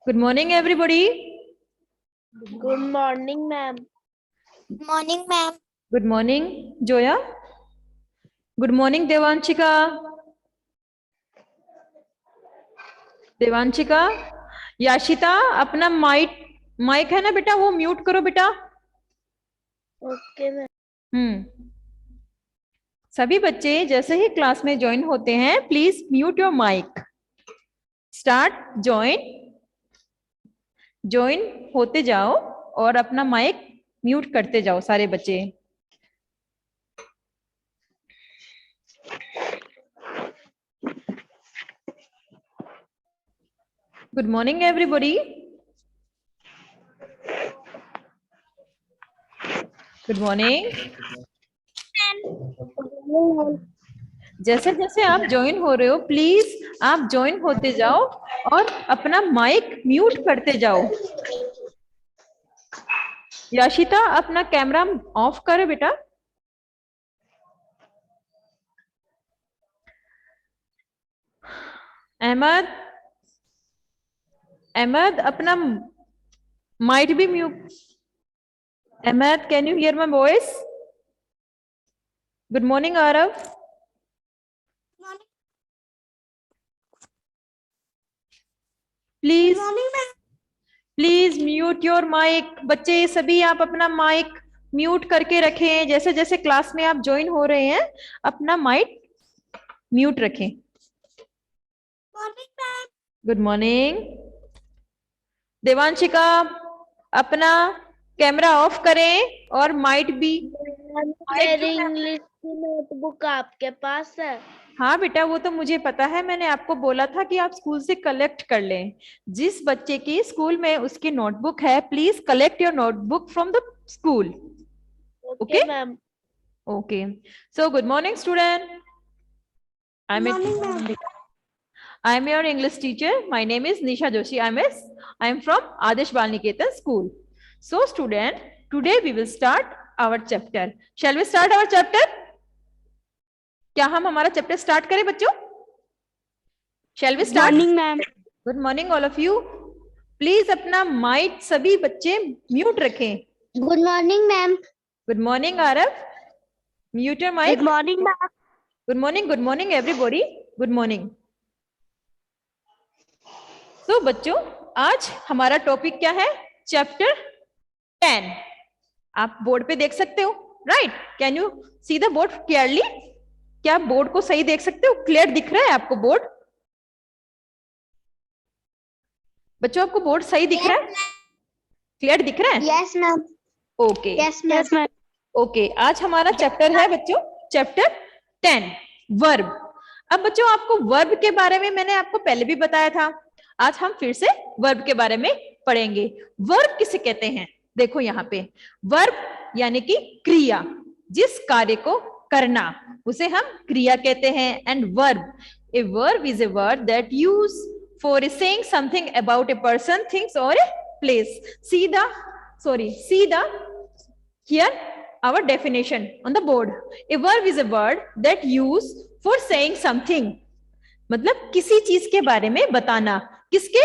Good morning, everybody. Good morning, ma'am. Good morning, ma'am. Good morning, Joya. Good morning, Devanchika. देवांशिका, याशिता, अपना mic है ना बेटा, वो mute करो बेटा। Okay ma'am. सभी बच्चे जैसे ही क्लास में ज्वाइन होते हैं, please mute your mic. Start join होते जाओ और अपना माइक म्यूट करते जाओ सारे बच्चे। Good morning everybody. Good morning. जैसे जैसे आप ज्वाइन हो रहे हो, प्लीज आप ज्वाइन होते जाओ और अपना माइक म्यूट करते जाओ। याशिता, अपना कैमरा ऑफ करो बेटा। अहमद, अपना माइक भी mute. Ahmad, can you hear my voice? Good morning Aarav. Please mute your mic. बच्चे सभी आप अपना माइक म्यूट करके रखें। जैसे जैसे क्लास में आप ज्वाइन हो रहे हैं, अपना माइक म्यूट रखें। Good morning. देवांशिका, अपना कैमरा ऑफ करें और माइक भी। मेरी इंग्लिश की नोटबुक आपके पास है? हाँ बेटा, वो तो मुझे पता है। मैंने आपको बोला था कि आप स्कूल से कलेक्ट कर लें। जिस बच्चे की स्कूल में उसकी नोटबुक है, please collect your notebook from the school. Okay ma'am. Okay. So good morning, student. I am your English teacher. My name is Nisha Joshi. I am from Adesh Balniketan School. So student, today we will start our chapter. Shall we start our chapter? क्या हम हमारा chapter start करें बच्चों? Shall we start? Morning ma'am. Good morning all of you. Please अपना mic सभी बच्चे mute रखें। Good morning, ma'am. Good morning Arav. Mute your mic. Good morning ma'am. Good morning everybody. Good morning. तो बच्चों, आज हमारा टॉपिक क्या है? चैप्टर 10। आप बोर्ड पे देख सकते हो, right? Can you see the board clearly? क्या आप बोर्ड को सही देख सकते हो? क्लियर दिख रहा है आपको बोर्ड? बच्चों, आपको बोर्ड सही दिख रहा है? क्लियर दिख रहा है? Yes, ma'am. Okay. Yes, ma'am. Okay, आज हमारा चैप्टर है बच्चों, चैप्टर 10, वर्ब। अब बच्चों, आपको वर्ब के बारे में मैंने आपको पहले भी बताया था। आज हम फिर से वर्ब के बारे में पढ़ेंगे। वर्ब किसे कहते हैं? देखो यहाँ पे, वर्ब यानी कि क्रिया, जिस कार्य को करना उसे हम क्रिया कहते हैं। And verb, a verb is a word that use for saying something about a person, things और a place. See the here our definition on the board. A verb is a word that used for saying something. मतलब किसी चीज के बारे में बताना। किसके?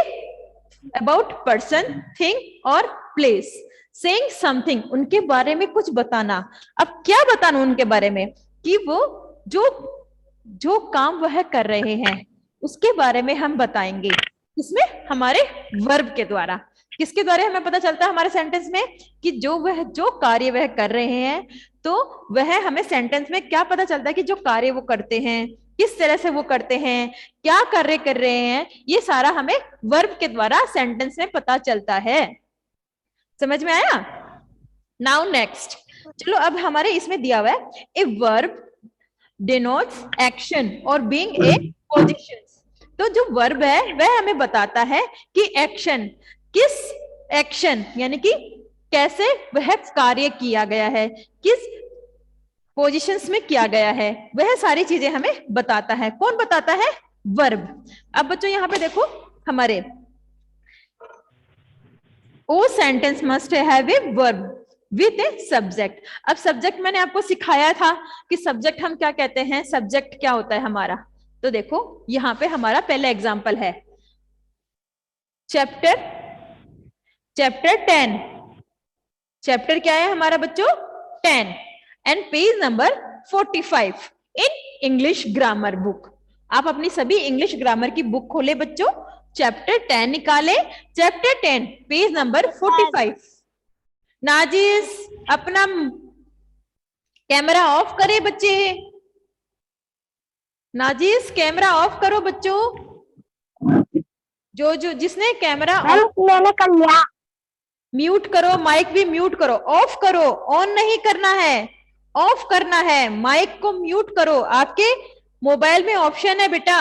About person, thing और place. Saying something, उनके बारे में कुछ बताना। अब क्या बताना उनके बारे में? कि वो जो काम वह कर रहे हैं उसके बारे में हम बताएंगे। इसमें हमारे वर्ब के द्वारा। किसके द्वारा हमें पता चलता है हमारे सेंटेंस में कि जो कार्य वह कर रहे हैं, तो वह हमें सेंटेंस में क्या पता चलता है कि जो कार्य वो करते हैं, किस तरह से वो करते हैं, क्या कार्य कर रहे हैं, ये सारा हमें वर्ब के द्वारा सेंटेंस में पता चलता है। समझ में आया? नाउ नेक्स्ट, चलो अब हमारे इसमें दिया हुआ है, ए वर्ब डिनोट्स एक्शन और बीइंग ए पोजीशन। तो जो वर्ब है वह हमें बताता है कि एक्शन, किस एक्शन यानी कि कैसे वह कार्य किया गया है, किस पोजीशंस में किया गया है, वह सारी चीजें हमें बताता है। कौन बताता है? वर्ब। अब बच्चों यहाँ पे देखो, हमारे ओ sentence must have a verb with a subject. अब सब्जेक्ट मैंने आपको सिखाया था कि सब्जेक्ट हम क्या कहते हैं, सब्जेक्ट क्या होता है हमारा। तो देखो यहाँ पे हमारा पहला एग्जाम्पल है, चैप्टर 10। चैप्टर क्या है हमारा बच्चों? 10 and page number 45 in English grammar book. आप अपनी सभी इंग्लिश ग्रामर की बुक खोले बच्चों, चैप्टर 10 निकाले, चैप्टर 10 पेज नंबर 45। नाजिस अपना कैमरा ऑफ करे बच्चे, नाजिस कैमरा ऑफ करो बच्चों। जो जिसने कैमरा मैंने कर लिया। म्यूट करो, माइक भी म्यूट करो, ऑफ करो, ऑन नहीं करना है, ऑफ करना है, माइक को म्यूट करो। आपके मोबाइल में ऑप्शन है बेटा।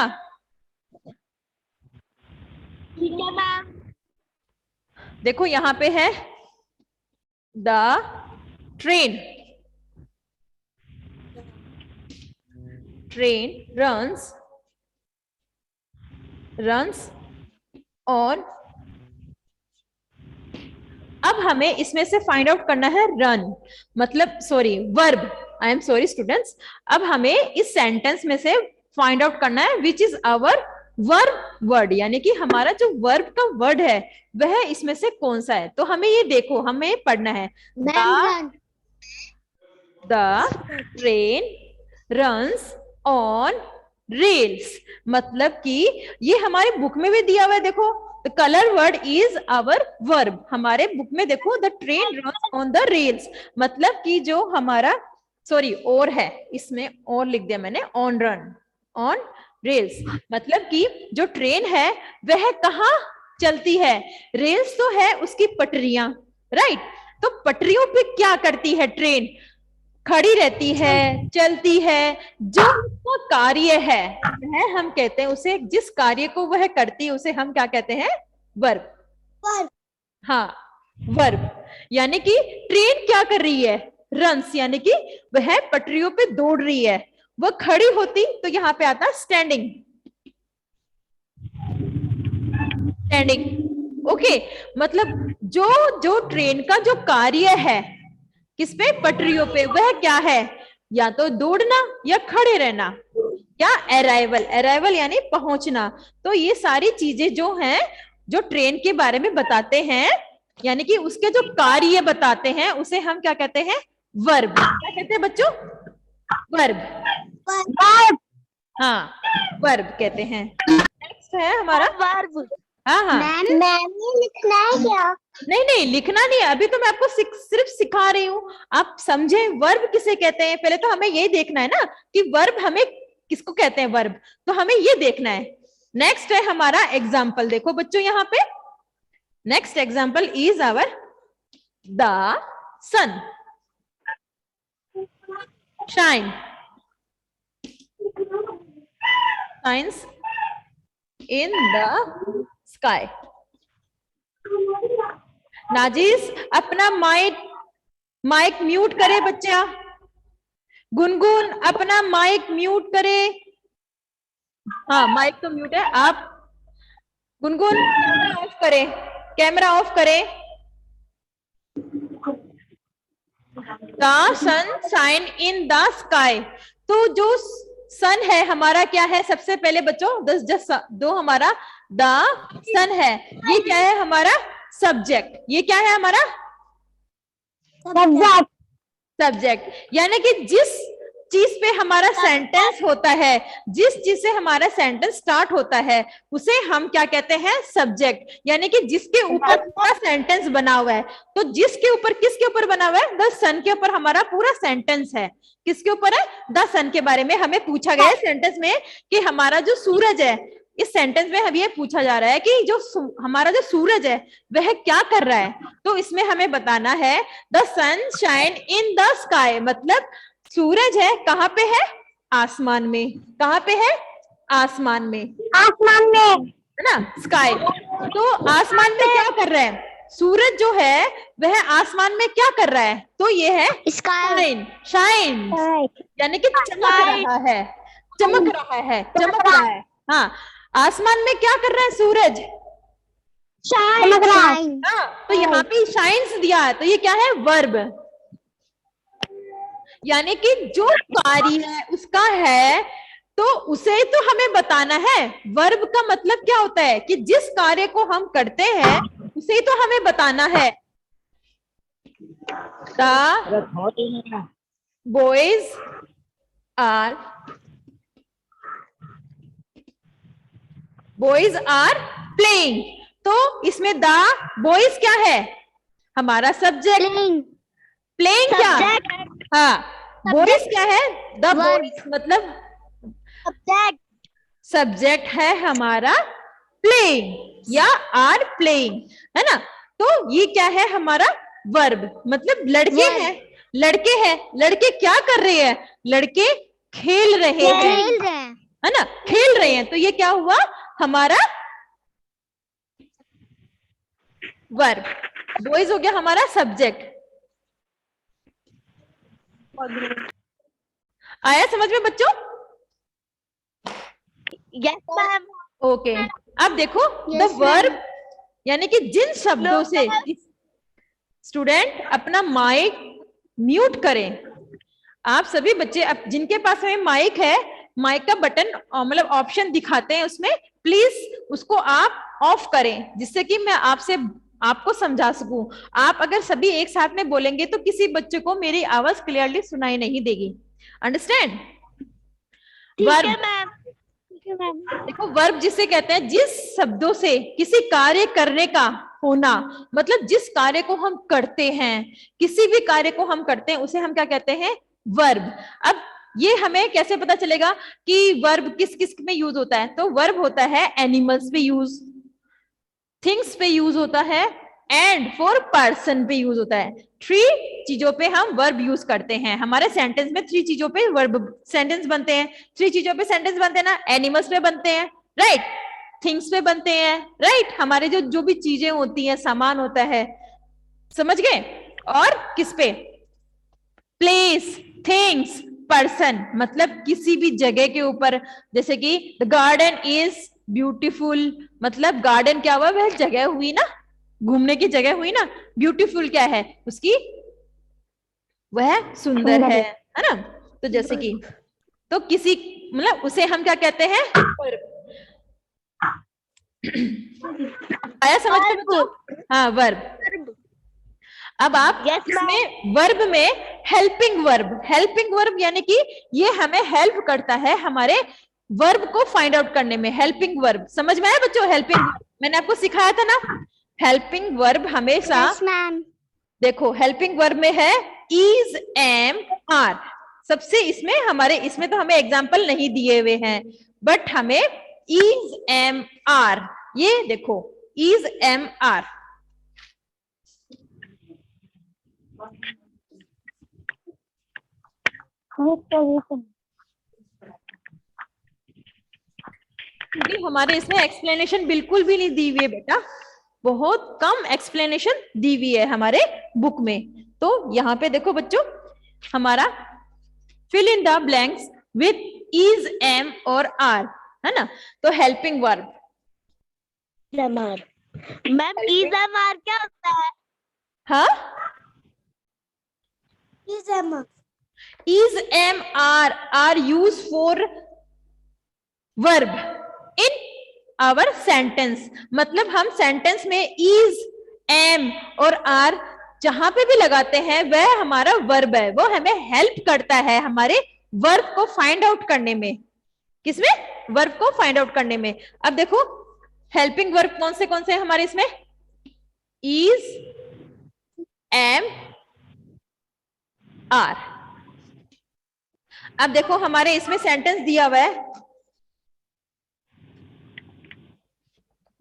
ठीक है मैम। देखो यहां पे है द ट्रेन रन्स ऑन। अब हमें इसमें से फाइंड आउट करना है रन मतलब sorry verb. I am sorry students. अब हमें इस सेंटेंस में से फाइंड आउट करना है which is our verb word, यानी कि हमारा जो वर्ब का वर्ड है वह इसमें से कौन सा है। तो हमें ये देखो, हमें पढ़ना है the train runs on rails. मतलब कि ये हमारे बुक में भी दिया हुआ है, देखो the colour word is our verb. हमारे बुक में देखो the train runs on the rails, मतलब कि जो हमारा सॉरी और है, इसमें और लिख दिया मैंने, ऑन रन ऑन रेल्स, मतलब कि जो ट्रेन है वह कहाँ चलती है। रेल्स तो है उसकी पटरियां, राइट। तो पटरियों पे क्या करती है ट्रेन? खड़ी रहती है, चलती है। जो उसका कार्य है वह हम कहते हैं उसे, जिस कार्य को वह करती है उसे हम क्या कहते हैं? वर्ब। हाँ वर्ब, यानी कि ट्रेन क्या कर रही है? रन्स, यानी कि वह पटरियों पे दौड़ रही है। वह खड़ी होती तो यहाँ पे आता स्टैंडिंग। ओके, मतलब जो ट्रेन का जो कार्य है किस पे? पटरियों पे, वह क्या है? या तो दौड़ना या खड़े रहना या अराइवल यानी पहुंचना। तो ये सारी चीजें जो हैं, जो ट्रेन के बारे में बताते हैं, यानी कि उसके जो कार्य बताते हैं, उसे हम क्या कहते हैं? वर्ब। क्या कहते हैं बच्चों? वर्ब। हाँ वर्ब कहते हैं। नेक्स्ट है हमारा वर्ब। हाँ हाँ मैम लिखना है क्या? नहीं लिखना नहीं है, अभी तो मैं आपको सिर्फ सिखा रही हूँ, आप समझे वर्ब किसे कहते हैं। पहले तो हमें ये देखना है ना कि वर्ब हमें किसको कहते हैं वर्ब, तो हमें ये देखना है। नेक्स्ट है हमारा एग्जाम्पल, देखो बच्चों यहाँ पे next example is our the sun shine shines in the sky. Nazish अपना माइक म्यूट करे बच्चा। गुनगुन अपना माइक म्यूट करे। हाँ माइक तो म्यूट है। आप गुनगुन कैमरा ऑफ करे, कैमरा ऑफ करे। The sun shine in the sky. तो जो सन है हमारा क्या है? सबसे पहले बच्चों दो हमारा द सन है, ये क्या है? हमारा सब्जेक्ट। ये क्या है हमारा? सब्जेक्ट, यानी कि जिस चीज पे हमारा सेंटेंस होता है, जिस चीज से हमारा सेंटेंस स्टार्ट होता है, उसे हम क्या कहते हैं? सब्जेक्ट। यानी कि जिसके ऊपर पूरा सेंटेंस बना हुआ है। तो जिसके ऊपर, किसके ऊपर बना हुआ है? द सन के ऊपर हमारा पूरा सेंटेंस है। किसके ऊपर है? द सन के बारे में हमें पूछा गया है सेंटेंस में कि हमारा जो सूरज है, इस सेंटेंस में हमें ये पूछा जा रहा है कि जो हमारा जो सूरज है वह क्या कर रहा है। तो इसमें हमें बताना है the sun shine in the sky, मतलब सूरज है कहाँ पे है? आसमान में। कहाँ पे है? आसमान में। आसमान में है ना, स्काई। तो आसमान में क्या कर रहा है? सूरज जो है वह आसमान में क्या कर रहा है? तो ये है शाइन। शाइन यानी कि चमक रहा है, चमक रहा है, चमक रहा है। हाँ, आसमान में क्या कर रहा है सूरज? शाइन। हाँ, तो यहाँ पे शाइन्स दिया है, तो ये क्या है? वर्ब। यानी कि जो कार्य है उसका है, तो उसे तो हमें बताना है। वर्ब का मतलब क्या होता है कि जिस कार्य को हम करते हैं उसे तो हमें बताना है। The boys are playing। तो इसमें द बॉयज क्या है? हमारा सब्जेक्ट। Playing. प्लेइंग क्या? Subject. हाँ, बॉयज क्या है? The Verb. बॉयज मतलब Subject. सब्जेक्ट है हमारा प्लेइंग या आर प्लेइंग, है ना। तो ये क्या है? हमारा वर्ब, मतलब लड़के Verb. हैं, लड़के हैं। लड़के क्या कर रहे हैं? लड़के खेल रहे हैं, खेल रहे हैं। है ना, खेल रहे हैं। तो ये क्या हुआ? हमारा वर्ब। बॉयज हो गया हमारा सब्जेक्ट। आया समझ में बच्चों? Yes ma'am. ओके, अब देखो द Yes, वर्ब, ma'am. यानी कि जिन शब्दों से स्टूडेंट अपना माइक म्यूट करें। आप सभी बच्चे जिनके पास में माइक है, माइक का बटन मतलब ऑप्शन दिखाते हैं उसमें, प्लीज उसको आप ऑफ करें, जिससे कि मैं आपको समझा सकूं। आप अगर सभी एक साथ में बोलेंगे तो किसी बच्चे को मेरी आवाज क्लियरली सुनाई नहीं देगी। अंडरस्टैंड? ठीक है वर्ब, मैम। देखो वर्ब जिसे कहते हैं जिस शब्दों से किसी कार्य करने का होना, मतलब जिस कार्य को हम करते हैं, किसी भी कार्य को हम करते हैं उसे हम क्या कहते हैं? वर्ब। अब ये हमें कैसे पता चलेगा कि वर्ब किस किस में यूज होता है? तो वर्ब होता है एनिमल्स पे यूज, थिंग्स पे यूज होता है, एंड फॉर पर्सन पे यूज होता है। 3 चीजों पे हम वर्ब यूज करते हैं। हमारे सेंटेंस में 3 चीजों पे वर्ब सेंटेंस बनते हैं। 3 चीजों पे सेंटेंस बनते हैं ना, एनिमल्स पे बनते हैं, राइट, थिंग्स पे बनते हैं, राइट, हमारे जो जो भी चीजें होती हैं, सामान होता है, समझ गए, और किस पे? प्लेस, थिंग्स, पर्सन, मतलब किसी भी जगह के ऊपर। जैसे कि द गार्डन इज ब्यूटीफुल, मतलब गार्डन क्या हुआ? वह जगह हुई ना, घूमने की जगह हुई ना। ब्यूटीफुल क्या है उसकी? वह सुंदर है ना। तो जैसे कि, तो किसी मतलब उसे हम क्या कहते हैं? आया समझ में बच्चों? हाँ, वर्ब। अब आप Yes, इसमें वर्ब में हेल्पिंग वर्ब यानी कि ये हमें हेल्प करता है हमारे वर्ब को फाइंड आउट करने में। हेल्पिंग वर्ब समझ में आया बच्चों? हेल्पिंग वर्ब मैंने आपको सिखाया था ना। हेल्पिंग वर्ब हमेशा, Yes, ma'am. देखो हेल्पिंग वर्ब में है इज, एम, आर। सबसे इसमें हमारे इसमें तो हमें एग्जाम्पल नहीं दिए हुए हैं, बट हमें इज, एम, आर, ये देखो इज, एम, आर। क्योंकि हमारे इसमें एक्सप्लेनेशन बिल्कुल भी नहीं दी हुई है बेटा, बहुत कम एक्सप्लेनेशन दी हुई है हमारे बुक में। तो यहाँ पे देखो बच्चों, हमारा fill in the blanks with is, am और आर, है ना। तो हेल्पिंग वर्ब, मैम इज़-एम-आर क्या होता है? हाँ, is, am, are use for verb in our sentence. मतलब हम सेंटेंस में इज, एम और आर जहां पे भी लगाते हैं वह हमारा वर्ब है, वो हमें हेल्प करता है हमारे वर्ब को फाइंड आउट करने में। किसमें? वर्ब को फाइंड आउट करने में। अब देखो हेल्पिंग वर्ब कौन से हैं हमारे इसमें? Is, am, are. अब देखो हमारे इसमें सेंटेंस दिया हुआ है,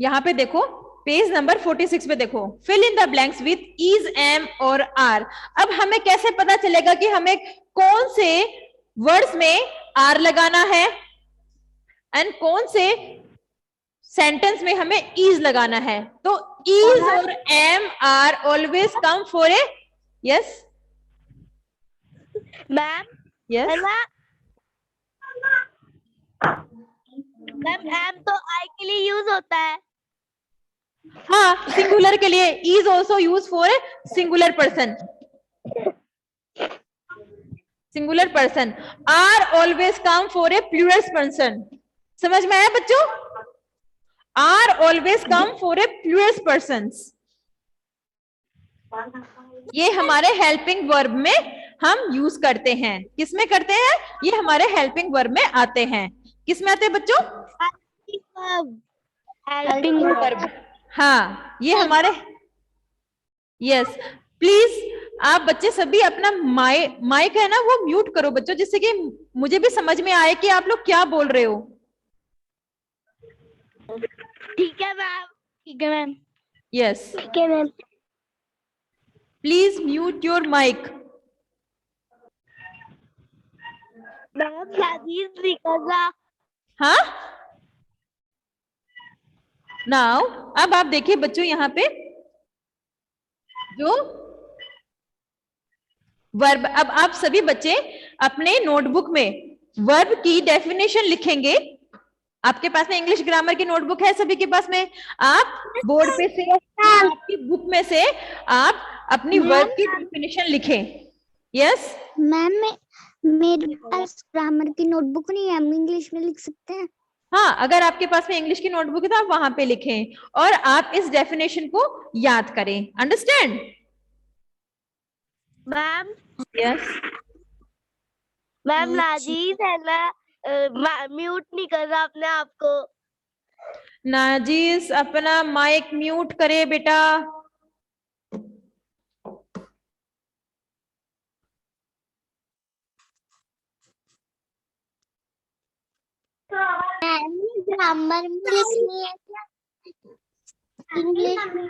यहां पे देखो पेज नंबर 46 पे देखो, fill in the blanks with is, am और आर। अब हमें कैसे पता चलेगा कि हमें कौन से वर्ड्स में आर लगाना है एंड कौन से सेंटेंस में हमें इज लगाना है? तो इज और am are always come for a, yes ma'am yes, ma'am am तो आई के लिए यूज होता है। हाँ, सिंगुलर के लिए is also use for a singular person. Singular person. Are always come for a plural person. समझ में आया बच्चों? Are always come for a plural person. ये हमारे हेल्पिंग वर्ब में हम यूज करते हैं। किसमें करते हैं? ये हमारे हेल्पिंग वर्ब में आते हैं। किसमें आते हैं बच्चों? Helping verb. हाँ, ये हमारे, यस। प्लीज आप बच्चे सभी अपना माइक है ना वो म्यूट करो बच्चों, जिससे कि मुझे भी समझ में आए कि आप लोग क्या बोल रहे हो। ठीक है मैम, ठीक है मैम, यस, ठीक है ma'am. Please mute your mic. Ma'am Rajeev नहीं कर रहा। हाँ, नाउ अब आप देखिए बच्चों, यहाँ पे जो वर्ब, अब आप सभी बच्चे अपने नोटबुक में वर्ब की डेफिनेशन लिखेंगे। आपके पास में इंग्लिश ग्रामर की नोटबुक है सभी के पास में। आप बोर्ड पे से, आपकी बुक में से आप अपनी वर्ब की डेफिनेशन लिखें। यस मैम मेरे पास ग्रामर की नोटबुक नहीं है, हम इंग्लिश में लिख सकते हैं। हाँ, अगर आपके पास में इंग्लिश की नोटबुक है तो आप वहां पे लिखें और आप इस डेफिनेशन को याद करें। Understand? Ma'am, yes ma'am Rajeev है ना, म्यूट नहीं कर रहा अपने आप को। नाजिस अपना माइक म्यूट करे बेटा। ग्रामर में लिखनी है क्या इंग्लिश में?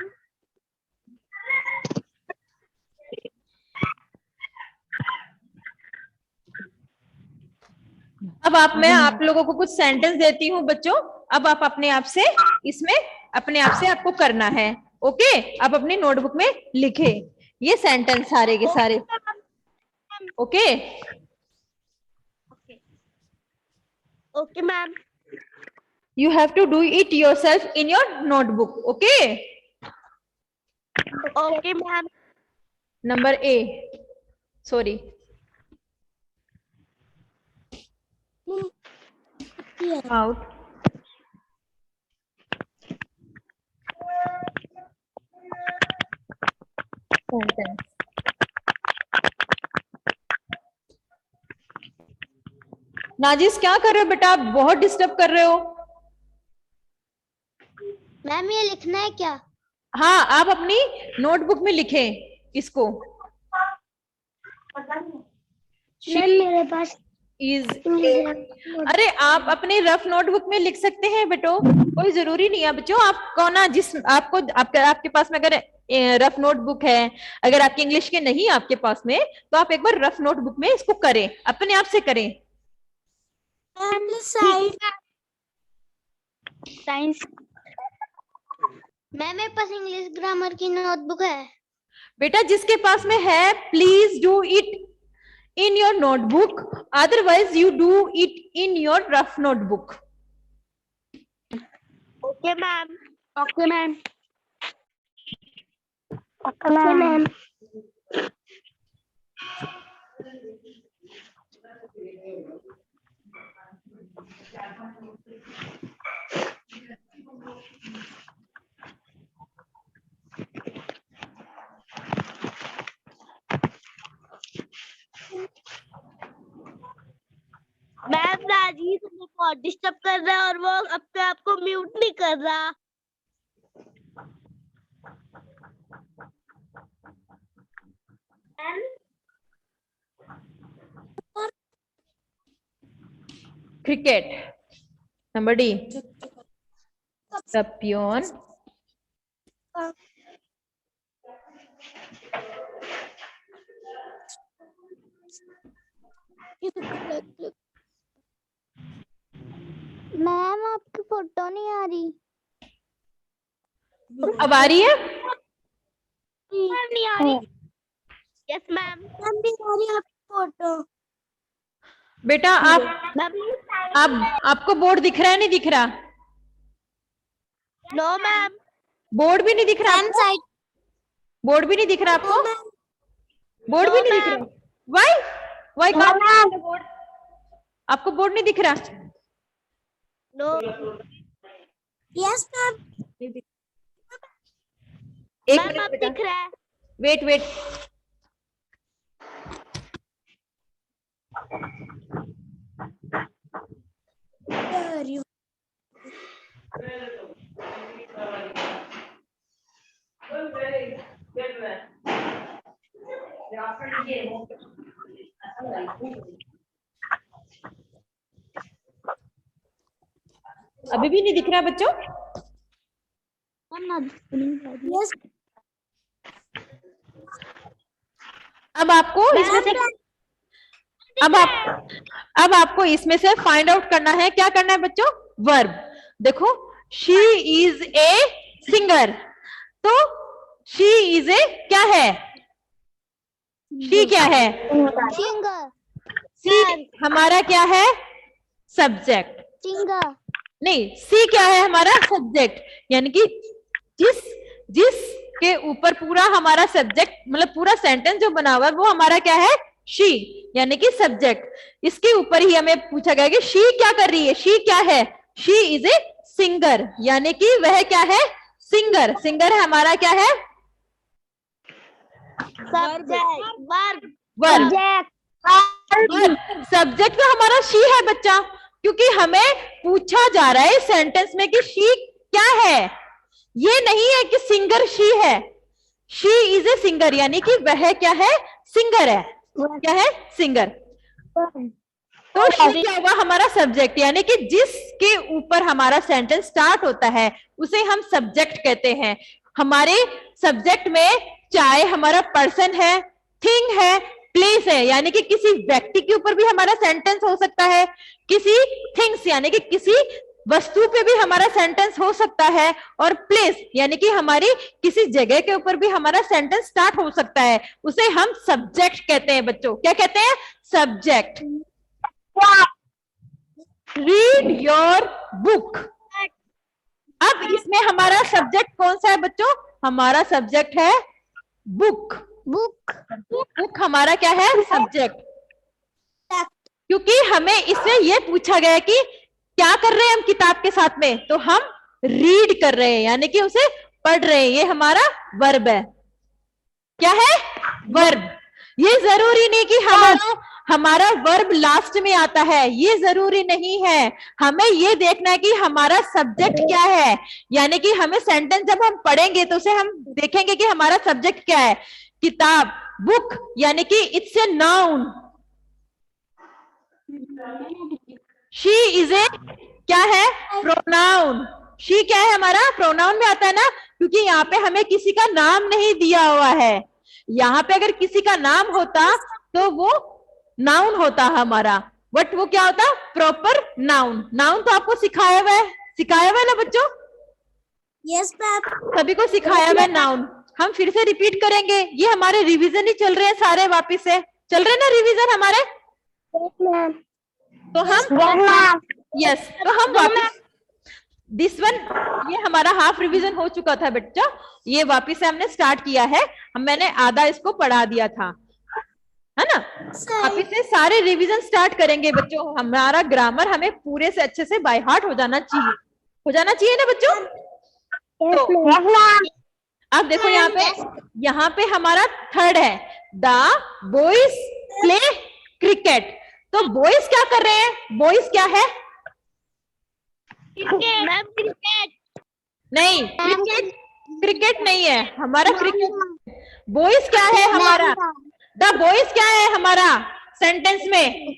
अब मैं आप लोगों को कुछ सेंटेंस देती हूँ बच्चों। अब आप अपने आप से इसमें अपने आप से आपको करना है। ओके, आप अपनी नोटबुक में लिखे ये सेंटेंस सारे के सारे। Okay okay ma'am. you have to do it yourself in your notebook. Okay, okay ma'am. number A, sorry, out sentence। Nazis क्या कर रहे हो बेटा? आप बहुत डिस्टर्ब कर रहे हो। मैम ये लिखना है क्या? हाँ, आप अपनी नोटबुक में लिखें इसको। मैम मेरे पास इज, अरे आप अपने रफ नोटबुक में लिख सकते हैं बेटो, कोई जरूरी नहीं है बच्चों। आपको ना जिस आपको आपके पास में अगर रफ नोटबुक है, अगर आपकी इंग्लिश के नहीं आपके पास में, तो आप एक बार रफ नोटबुक में इसको करें, अपने आप से करें। साइंस। मैम मेरे पास इंग्लिश ग्रामर की नोटबुक है। बेटा जिसके पास में है please do it in your notebook, otherwise you do it in your rough notebook. Okay ma'am, okay ma'am, okay ma'am. Ma'am Rajeev मुझे बहुत डिस्टर्ब कर रहा है और वो अपने आप को म्यूट नहीं कर रहा। Cricket, number D, the peon ma'am आपकी फोटो नहीं आ रही। अब आ रही है? मैम नहीं आ रही। Yes ma'am. मैम भी आ रही है आपकी फोटो। बेटा आप आपको बोर्ड दिख रहा है, नहीं दिख रहा? No ma'am. बोर्ड भी नहीं दिख रहा आपको? बोर्ड भी नहीं दिख रहा आपको? बोर्ड भी नहीं दिख रहा? Why? Why can't board? आपको बोर्ड नहीं दिख रहा? No yes ma'am. एक मैम मिनट अब बेटा, दिख रहा है। वेट। अभी भी नहीं दिख रहा बच्चों? यस अब आपको इसमें से अब आपको इसमें से फाइंड आउट करना है। क्या करना है बच्चों? वर्ब। देखो, शी इज ए सिंगर, तो शी इज ए क्या है? शी क्या है? सिंगर सी हमारा क्या है? सब्जेक्ट। सिंगर नहीं, सी क्या है? हमारा सब्जेक्ट, यानी कि जिस के ऊपर पूरा हमारा सब्जेक्ट, मतलब पूरा सेंटेंस जो बना हुआ है वो हमारा क्या है? शी, यानी कि सब्जेक्ट। इसके ऊपर ही हमें पूछा गया कि शी क्या कर रही है? शी क्या है? शी इज ए सिंगर, यानी कि वह क्या है? सिंगर। सिंगर हमारा क्या है? Subject verb. सब्जेक्ट तो हमारा शी है बच्चा, क्योंकि हमें पूछा जा रहा है सेंटेंस में कि शी क्या है। ये नहीं है कि सिंगर शी है। शी इज ए सिंगर, यानी कि वह क्या है? सिंगर है। क्या है? सिंगर। तो शी क्या हुआ? हमारा सब्जेक्ट, यानी कि जिसके ऊपर हमारा सेंटेंस स्टार्ट होता है उसे हम सब्जेक्ट कहते हैं। हमारे सब्जेक्ट में चाहे हमारा पर्सन है, थिंग है, प्लेस है, यानी कि किसी व्यक्ति के ऊपर भी हमारा सेंटेंस हो सकता है, किसी थिंग्स यानी कि किसी वस्तु पे भी हमारा सेंटेंस हो सकता है, और प्लेस यानी कि हमारी किसी जगह के ऊपर भी हमारा सेंटेंस स्टार्ट हो सकता है। उसे हम सब्जेक्ट कहते हैं बच्चों। क्या कहते हैं? सब्जेक्ट। Read your book. अब इसमें हमारा सब्जेक्ट कौन सा है बच्चों? हमारा सब्जेक्ट है बुक। बुक हमारा क्या है? सब्जेक्ट। क्योंकि हमें इसमें यह पूछा गया कि क्या कर रहे हैं हम किताब के साथ में, तो हम रीड कर रहे हैं, यानी कि उसे पढ़ रहे हैं। ये हमारा वर्ब है। क्या है? वर्ब। ये जरूरी नहीं कि हमारा वर्ब लास्ट में आता है, ये जरूरी नहीं है। हमें ये देखना है कि हमारा सब्जेक्ट क्या है, यानी कि हमें सेंटेंस जब हम पढ़ेंगे तो उसे हम देखेंगे कि हमारा सब्जेक्ट क्या है। किताब, बुक, यानी कि it's a noun. She is a क्या है? प्रोनाउन। शी क्या है? हमारा प्रोनाउन में आता है ना, क्योंकि यहाँ पे हमें किसी का नाम नहीं दिया हुआ है। यहाँ पे अगर किसी का नाम होता तो वो नाउन होता हमारा, बट वो क्या होता? Proper noun. नाउन तो आपको सिखाया हुआ है ना बच्चों? Yes ma'am. सभी को सिखाया हुआ है नाउन। हम फिर से रिपीट करेंगे, ये हमारे रिवीजन ही चल रहे हैं सारे, वापिस से चल रहे हैं ना रिवीजन हमारे। तो हम यस, तो हम वापिस दिस वन, ये हमारा हाफ रिवीजन हो चुका था बच्चों, ये वापिस से हमने स्टार्ट किया है। मैंने आधा इसको पढ़ा दिया था, है ना। वापिस से सारे रिवीजन स्टार्ट करेंगे बच्चों। हमारा ग्रामर हमें पूरे से अच्छे से बाय हार्ट हो जाना चाहिए ना बच्चों। तो अब देखो यहाँ पे हमारा थर्ड है, द बॉयज प्ले क्रिकेट। तो बॉयज क्या कर रहे हैं? बॉयज क्या है? क्रिकेट नहीं, क्रिकेट नहीं है हमारा। क्रिकेट बॉयज क्या है हमारा? द बॉयज क्या है हमारा सेंटेंस में?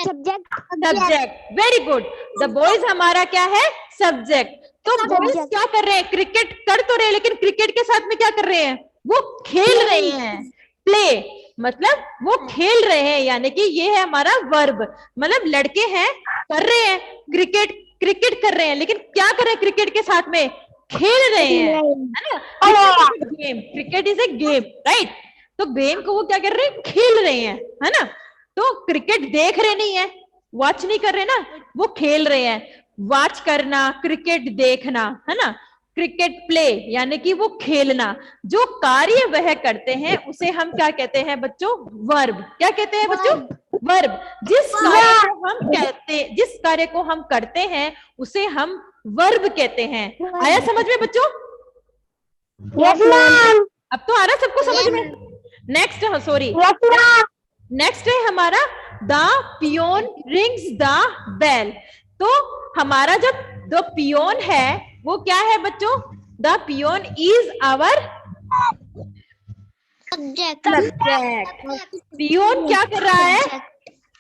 Subject. Very good. The boys हमारा क्या है? सब्जेक्ट। तो बॉयज क्या कर रहे हैं? क्रिकेट कर तो रहे हैं, लेकिन क्रिकेट के साथ में क्या कर रहे हैं? वो खेल रहे हैं। प्ले मतलब वो खेल रहे हैं, यानी कि ये है हमारा वर्ब। मतलब लड़के हैं, कर रहे हैं क्रिकेट कर रहे हैं, लेकिन क्या कर रहे हैं? क्रिकेट के साथ में खेल रहे हैं, है ना। Game, cricket is a game, right. तो गेम को वो क्या कर रहे हैं? खेल रहे हैं, है ना। तो क्रिकेट देख रहे नहीं है, वॉच नहीं कर रहे ना, वो खेल रहे हैं। वॉच करना, क्रिकेट देखना, है ना। क्रिकेट प्ले यानी कि वो खेलना, जो कार्य वह करते हैं उसे हम क्या कहते हैं बच्चों? वर्ब। क्या कहते हैं बच्चों? वर्ब। जिस कार्य को हम करते हैं उसे हम वर्ब कहते हैं। आया समझ में बच्चों? अब तो आ रहा सबको समझ में। नेक्स्ट नेक्स्ट है हमारा the peon rings the bell. तो हमारा जो द पियोन है वो क्या है बच्चों? The peon is our subject. Peon क्या कर रहा है?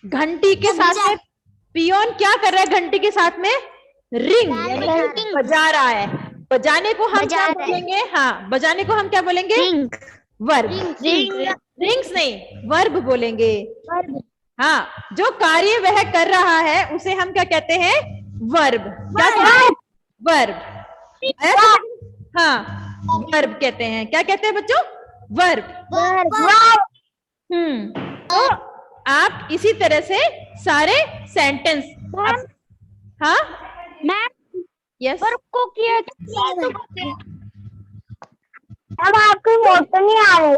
घंटी के साथ में पियोन क्या कर रहा है? घंटी के साथ में रिंग यानी बजा रहा है। बजाने को हम क्या बोलेंगे? हाँ, बजाने को हम क्या बोलेंगे? वर्ब। रिंग्स नहीं, वर्ब बोलेंगे। हाँ, जो कार्य वह कर रहा है उसे हम क्या कहते हैं? वर्ब। क्या कहते हैं? वर्ब। हाँ, वर्ब कहते हैं। क्या कहते हैं बच्चों? वर्ब। तो आप इसी तरह से सारे सेंटेंस हाँ यस वर्ब को किया अब आपकी फोटो नहीं आ रही।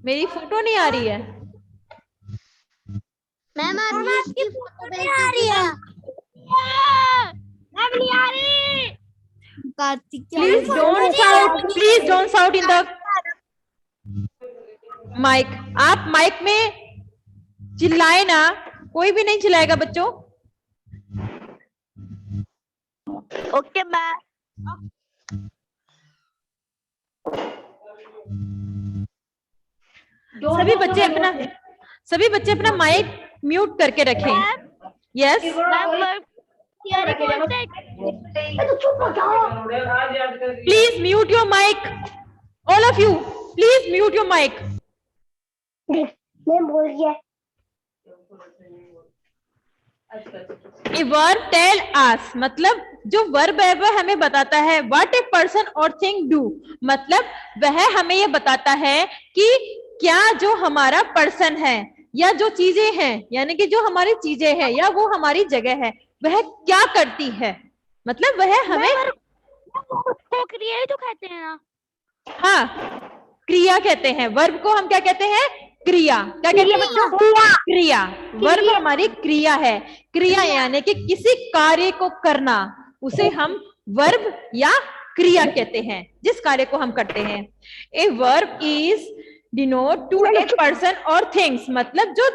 मेरी फोटो नहीं आ रही है मैम आपकी फोटो नहीं आ रही है। मैम नहीं आ रही। Kartik please don't shout in the mic. आप माइक में चिल्लाए ना, कोई भी नहीं चिल्लाएगा बच्चों। Okay ma'am. सभी बच्चे अपना माइक म्यूट करके रखें। Yes please mute your mic, all of you please mute your mic. मैं बोल गया। ए वर्ब टेल अस, मतलब जो वर्ब है वह हमें बताता है व्हाट ए पर्सन और थिंग डू, मतलब वह हमें यह बताता है कि क्या जो हमारा पर्सन है या जो चीजें हैं, यानी कि जो हमारी चीजें हैं या वो हमारी जगह है वह क्या करती है। मतलब वह हमें क्रिया तो कहते हैं ना। हाँ, क्रिया कहते हैं। वर्ब को हम क्या कहते हैं? क्रिया। क्या कहते हैं बच्चों? क्रिया। वर्ब हमारी क्रिया है। क्रिया यानी कि किसी कार्य को करना, उसे हम वर्ब या क्रिया कहते हैं, जिस कार्य को हम करते हैं। A verb is denote to a person और थिंग्स, मतलब जो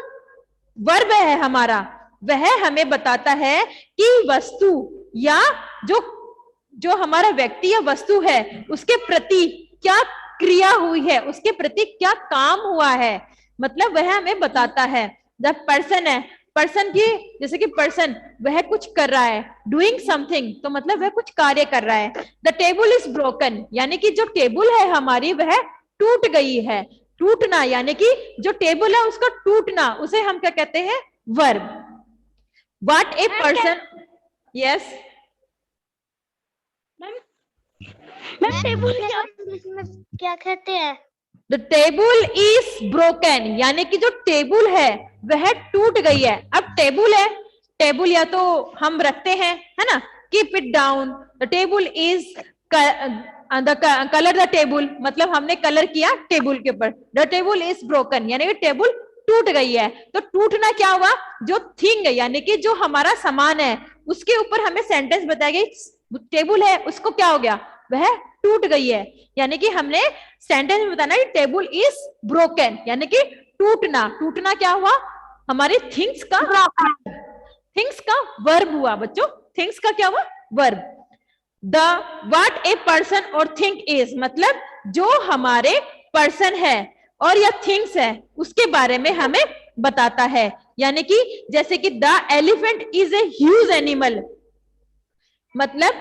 वर्ब है हमारा वह हमें बताता है कि वस्तु या जो हमारा व्यक्ति या वस्तु है उसके प्रति क्या क्रिया हुई है, उसके प्रति क्या काम हुआ है, मतलब वह हमें बताता है। द पर्सन है, पर्सन की जैसे कि पर्सन वह कुछ कर रहा है, डूइंग समथिंग, तो मतलब वह कुछ कार्य कर रहा है। द टेबल इज ब्रोकन, यानी कि जो टेबल है हमारी वह टूट गई है। टूटना यानी कि जो टेबल है उसका टूटना, उसे हम क्या कहते हैं? Verb. What a person, yes ma'am table क्या कहते हैं? द टेबल इज ब्रोकन, यानी कि जो टेबल है वह टूट गई है। अब टेबल है, टेबल या तो हम रखते हैं, है ना, keep it down. The table is colour the table, मतलब हमने कलर किया टेबल के ऊपर। द टेबल इज ब्रोकन यानी कि टेबल टूट गई है। तो टूटना क्या हुआ? जो थिंग है यानी कि जो हमारा सामान है उसके ऊपर हमें सेंटेंस बताया गया, टेबल है उसको क्या हो गया? वह टूट गई है। यानी कि हमने सेंटेंस में बताना है टेबल इज ब्रोकन, यानी कि टूटना। टूटना क्या हुआ? हमारे थिंग्स का वर्ब हुआ बच्चों। थिंग्स का क्या हुआ? Verb. The what A person और थिंग इज, मतलब जो हमारे पर्सन है और या थिंग्स है उसके बारे में हमें बताता है। यानी कि जैसे कि the elephant is a huge animal, मतलब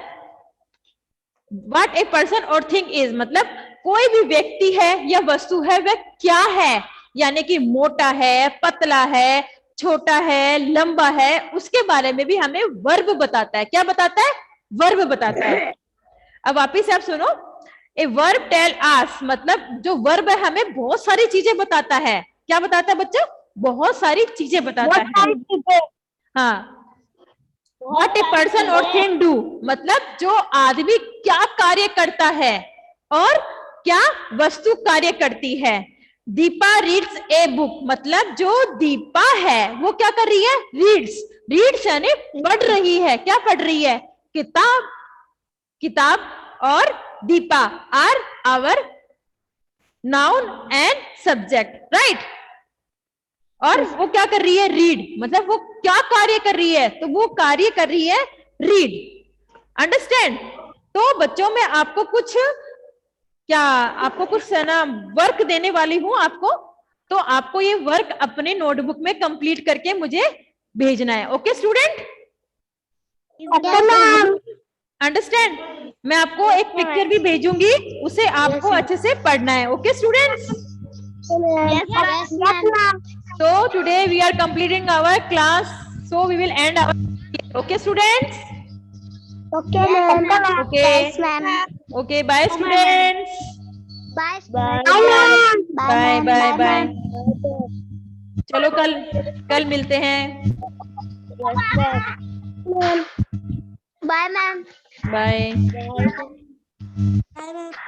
व्हाट ए पर्सन और थिंग इज, मतलब कोई भी व्यक्ति है या वस्तु है वह क्या है, यानी कि मोटा है, पतला है, छोटा है, लंबा है, उसके बारे में भी हमें वर्ब बताता है। क्या बताता है? वर्ब बताता है। अब वापिस आप सुनो, ए वर्ब टेल अस, मतलब जो वर्ब है हमें बहुत सारी चीजें बताता है। क्या बताता है बच्चों? बहुत सारी चीजें बताता है। हाँ, व्हाट ए पर्सन और थिंग डू, मतलब जो आदमी क्या कार्य करता है और क्या वस्तु कार्य करती है। दीपा रीड्स ए बुक, मतलब जो दीपा है वो क्या कर रही है, रीड्स। रीड्स यानी पढ़ रही है, क्या पढ़ रही है, किताब। किताब और Deepa are our noun and subject, right. और वो क्या कर रही है, रीड, मतलब वो क्या कार्य कर रही है, तो वो कार्य कर रही है रीड। अंडरस्टैंड। तो बच्चों में आपको कुछ ना वर्क देने वाली हूं आपको, तो आपको ये वर्क अपने नोटबुक में कंप्लीट करके मुझे भेजना है। Okay student, understand. मैं आपको एक पिक्चर भी भेजूंगी, उसे आपको अच्छे से पढ़ना है। Okay students, so today we are completing our class, so we will end our, okay students, Okay, ma'am. okay, Yes, ma'am. okay, bye students, Bye. Bye. bye bye bye। चलो कल मिलते हैं। Bye, ma'am. बाय। Bye.